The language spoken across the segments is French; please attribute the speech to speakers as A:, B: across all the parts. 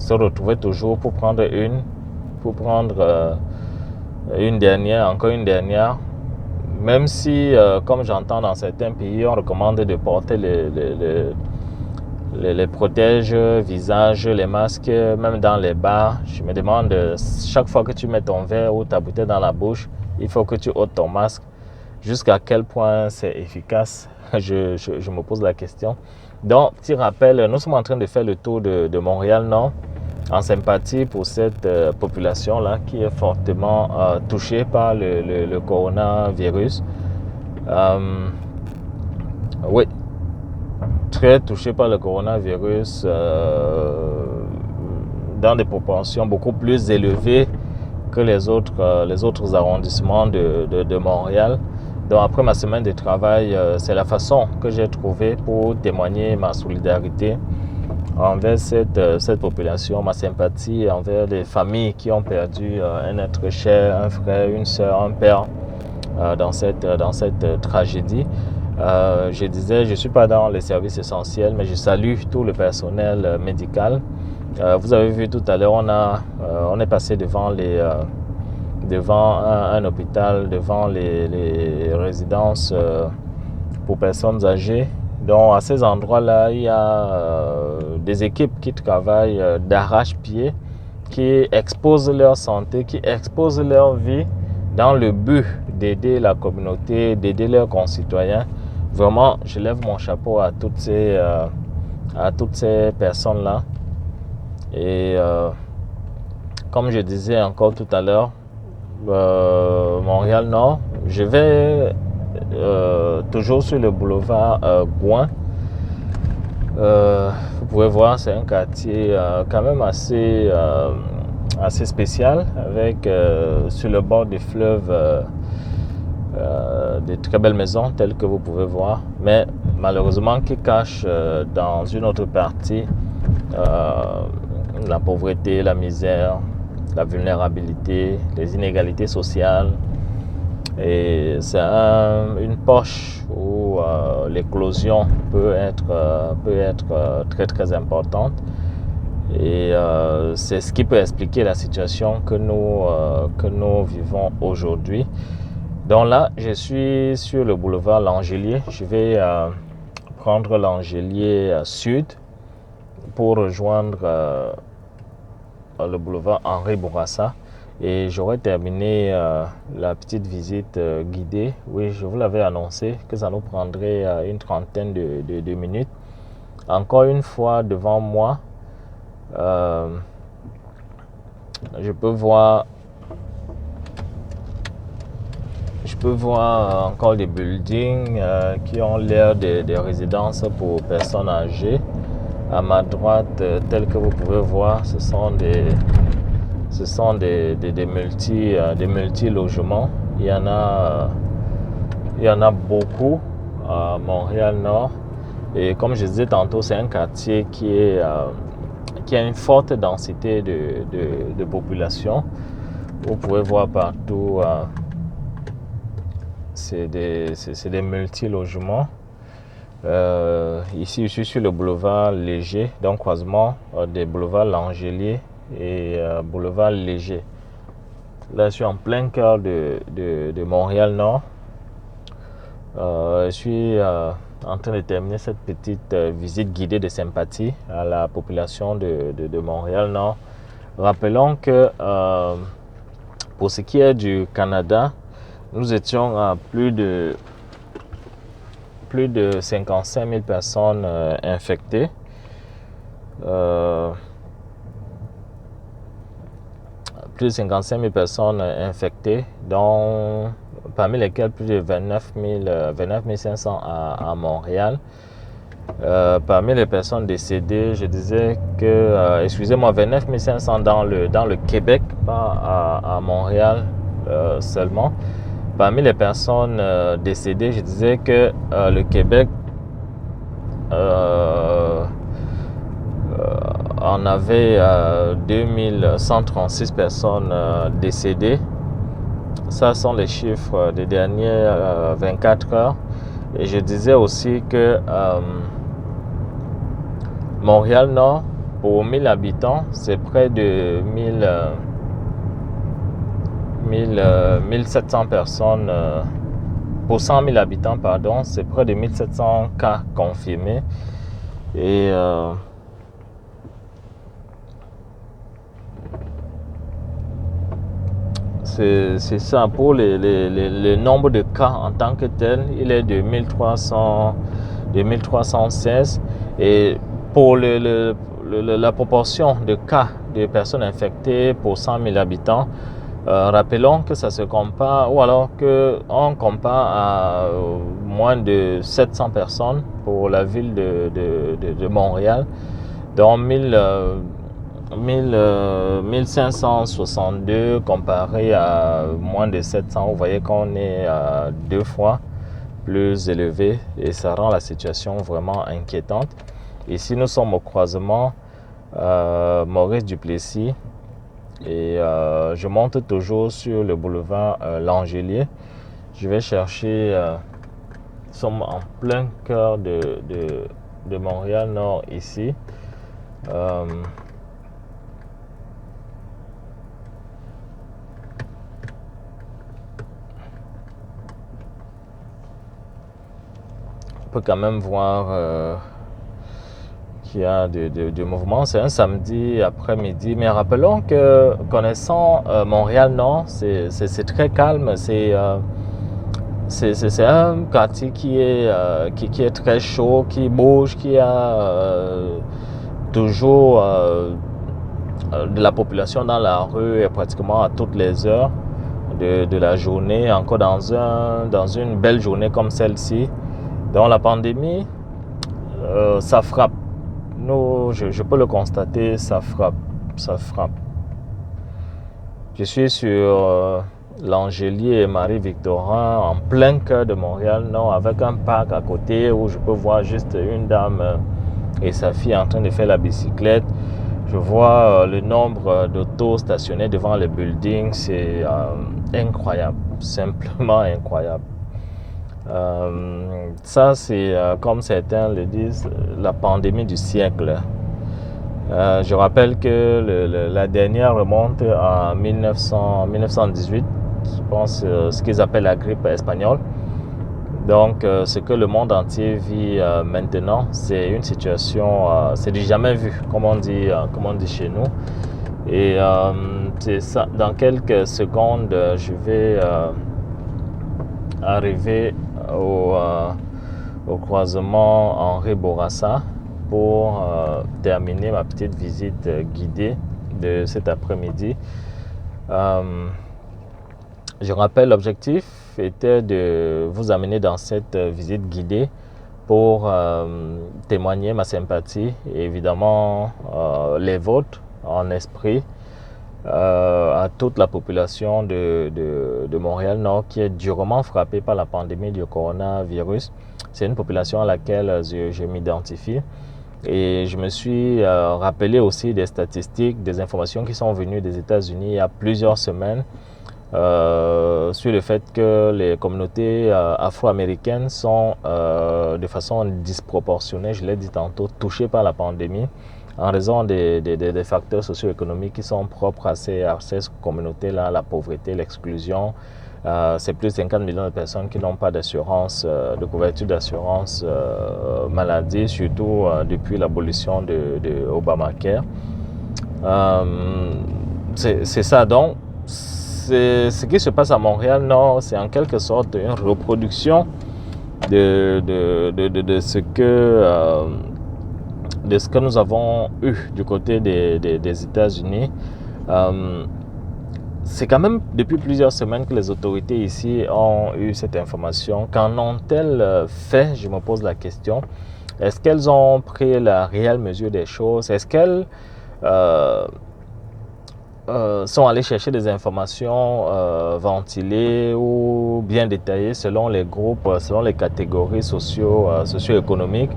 A: se retrouver toujours pour prendre une dernière, encore une dernière. Même si, comme j'entends dans certains pays, on recommande de porter les protèges visage, les masques, même dans les bars. Je me demande, chaque fois que tu mets ton verre ou ta bouteille dans la bouche, il faut que tu ôtes ton masque. Jusqu'à quel point c'est efficace, je me pose la question. Donc, petit rappel, nous sommes en train de faire le tour de Montréal-Nord en sympathie pour cette population-là qui est fortement touchée par le coronavirus. Oui, très touchée par le coronavirus dans des proportions beaucoup plus élevées que les autres arrondissements de Montréal. Donc après ma semaine de travail, c'est la façon que j'ai trouvée pour témoigner ma solidarité envers cette population, ma sympathie envers les familles qui ont perdu un être cher, un frère, une soeur, un père dans cette tragédie. Je disais, je ne suis pas dans les services essentiels, mais je salue tout le personnel médical. Vous avez vu tout à l'heure, on est passé devant un hôpital, devant les résidences pour personnes âgées. Donc à ces endroits-là, il y a des équipes qui travaillent d'arrache-pied, qui exposent leur santé, qui exposent leur vie dans le but d'aider la communauté, d'aider leurs concitoyens. Vraiment, je lève mon chapeau à toutes ces personnes-là. Et comme je disais encore tout à l'heure, Montréal-Nord, je vais toujours sur le boulevard Gouin. Vous pouvez voir, c'est un quartier quand même assez spécial, avec sur le bord du fleuve des très belles maisons telles que vous pouvez voir, mais malheureusement qui cachent dans une autre partie la pauvreté, la misère, la vulnérabilité, les inégalités sociales. Et c'est une poche où l'éclosion peut être très très importante. Et c'est ce qui peut expliquer la situation que nous vivons aujourd'hui. Donc là, je suis sur le boulevard Langelier. Je vais prendre Langelier Sud pour rejoindre le boulevard Henri Bourassa. Et j'aurai terminé la petite visite guidée. Oui, je vous l'avais annoncé que ça nous prendrait une trentaine de minutes. Encore une fois, devant moi, je peux voir encore des buildings qui ont l'air des résidences pour personnes âgées. À ma droite, tel que vous pouvez voir, ce sont des multi-logements. Il y en a beaucoup à Montréal-Nord. Et comme je disais tantôt, c'est un quartier qui a une forte densité de population. Vous pouvez voir partout, c'est des multi-logements. Ici, je suis sur le boulevard Léger, donc croisement des boulevards Langelier et boulevard Léger. Là, je suis en plein cœur de Montréal-Nord. Je suis en train de terminer cette petite visite guidée de sympathie à la population de Montréal-Nord. Rappelons que pour ce qui est du Canada, nous étions à plus de 55 000 personnes infectées. Plus de 55 000 personnes infectées, dont parmi lesquelles plus de 29 500 à Montréal. Parmi les personnes décédées, je disais que, excusez-moi, 29 500 dans le Québec, pas à Montréal seulement. Parmi les personnes décédées, je disais que le Québec en avait 2136 personnes décédées. Ça sont les chiffres des dernières 24 heures. Et je disais aussi que Montréal-Nord pour 1000 habitants, c'est près de 1700 personnes. Pour 100 000 habitants, pardon, c'est près de 1700 cas confirmés. Et c'est ça. Pour le nombre de cas en tant que tel, il est de 1316. Et pour la proportion de cas de personnes infectées pour 100 000 habitants, rappelons que ça se compare, ou alors qu'on compare à moins de 700 personnes pour la ville de Montréal, dans 1562 comparé à moins de 700. Vous voyez qu'on est à 2 fois plus élevé et ça rend la situation vraiment inquiétante. Ici, nous sommes au croisement Maurice Duplessis et je monte toujours sur le boulevard Langelier. Je vais chercher, nous sommes en plein cœur de Montréal-Nord ici. On peut quand même voir qu'il y a du mouvement. C'est un samedi après-midi, mais rappelons que connaissant Montréal-Nord, c'est très calme. C'est un quartier qui est très chaud, qui bouge, qui a toujours de la population dans la rue pratiquement à toutes les heures de la journée, encore dans une belle journée comme celle-ci. Dans la pandémie, ça frappe. Nous, je peux le constater, ça frappe. Je suis sur Langelier et Marie-Victorin, en plein cœur de Montréal, non, avec un parc à côté où je peux voir juste une dame et sa fille en train de faire la bicyclette. Je vois le nombre d'autos stationnés devant les buildings, c'est incroyable, simplement incroyable. Ça, c'est comme certains le disent, la pandémie du siècle. Je rappelle que la dernière remonte en 1918, je pense, ce qu'ils appellent la grippe espagnole. Donc, ce que le monde entier vit maintenant, c'est une situation, c'est du jamais vu, comme on dit chez nous. Et c'est ça, dans quelques secondes, je vais arriver au croisement Henri Bourassa pour terminer ma petite visite guidée de cet après-midi. Je rappelle, l'objectif était de vous amener dans cette visite guidée pour témoigner ma sympathie et évidemment les vôtres en esprit à toute la population de Montréal-Nord qui est durement frappée par la pandémie du coronavirus. C'est une population à laquelle je m'identifie. Et je me suis rappelé aussi des statistiques, des informations qui sont venues des États-Unis il y a plusieurs semaines sur le fait que les communautés afro-américaines sont de façon disproportionnée, je l'ai dit tantôt, touchées par la pandémie en raison des facteurs socio-économiques qui sont propres à ces communautés-là, la pauvreté, l'exclusion. C'est plus de 50 millions de personnes qui n'ont pas d'assurance, de couverture d'assurance maladie, surtout depuis l'abolition de Obamacare. C'est ça. Donc, ce qui se passe à Montréal-Nord, c'est en quelque sorte une reproduction de ce que nous avons eu du côté des États-Unis. C'est quand même depuis plusieurs semaines que les autorités ici ont eu cette information. Qu'en ont-elles fait? Je me pose la question. Est-ce qu'elles ont pris la réelle mesure des choses? Est-ce qu'elles sont allées chercher des informations ventilées ou bien détaillées selon les groupes, selon les catégories socio-économiques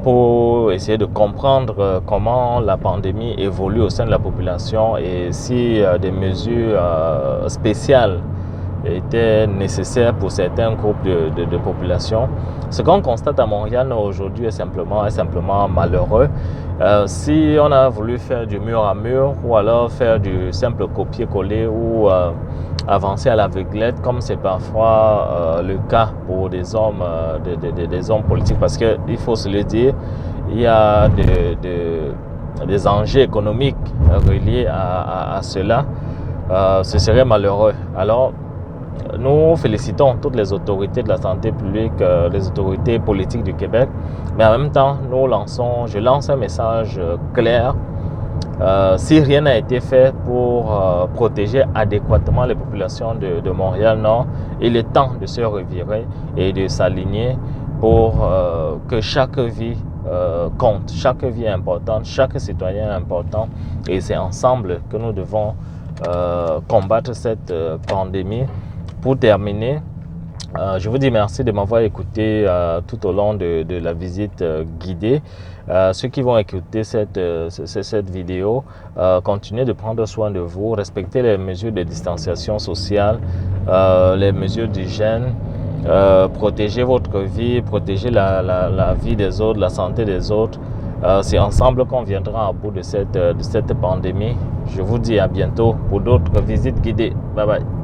A: pour essayer de comprendre comment la pandémie évolue au sein de la population et si des mesures spéciales était nécessaire pour certains groupes de population. Ce qu'on constate à Montréal aujourd'hui est simplement malheureux. Si on a voulu faire du mur à mur ou alors faire du simple copier-coller ou avancer à l'aveuglette, comme c'est parfois le cas pour des hommes, des hommes politiques, parce qu'il faut se le dire, il y a des enjeux économiques reliés à cela. Ce serait malheureux. Alors, nous félicitons toutes les autorités de la santé publique, les autorités politiques du Québec, mais en même temps, je lance un message clair. Si rien n'a été fait pour protéger adéquatement les populations de Montréal-Nord, il est temps de se revirer et de s'aligner pour que chaque vie compte, chaque vie est importante, chaque citoyen est important, et c'est ensemble que nous devons combattre cette pandémie. Pour terminer, je vous dis merci de m'avoir écouté tout au long de la visite guidée. Ceux qui vont écouter cette vidéo, continuez de prendre soin de vous, respectez les mesures de distanciation sociale, les mesures d'hygiène, protégez votre vie, protégez la vie des autres, la santé des autres. C'est ensemble qu'on viendra à bout de cette pandémie. Je vous dis à bientôt pour d'autres visites guidées. Bye bye.